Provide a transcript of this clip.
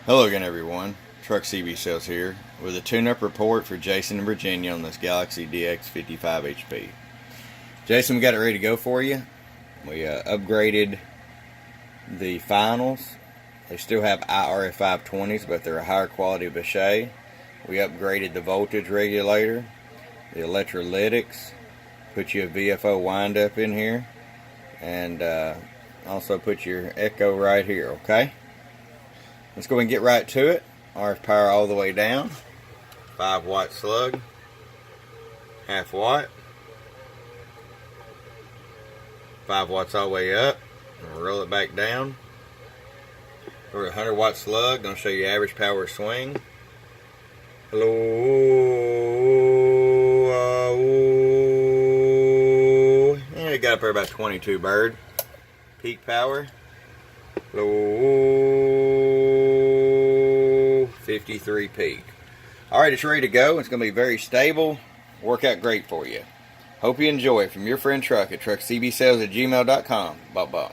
Hello again, everyone. Truck CB Sales here with a tune-up report for Jason and Virginia on this Galaxy DX55 HP. Jason, we got it ready to go for you. We upgraded the finals. They still have IRF 520s, but they're a higher quality Vishay. We upgraded the voltage regulator, the electrolytics, put you a VFO wind-up in here, and also put your echo right here, okay? Let's go and get right to it. RF power all the way down. 5-watt slug. Half watt. 5 watts all the way up. We'll roll it back down. We're a 100-watt slug. Gonna show you average power swing. Hello. Yeah, got up there about 22 bird. Peak power. Low 53 peak. Alright, it's ready to go. It's going to be very stable. Work out great for you. Hope you enjoy it. From your friend Truck at truckcbsales@gmail.com. Bye-bye.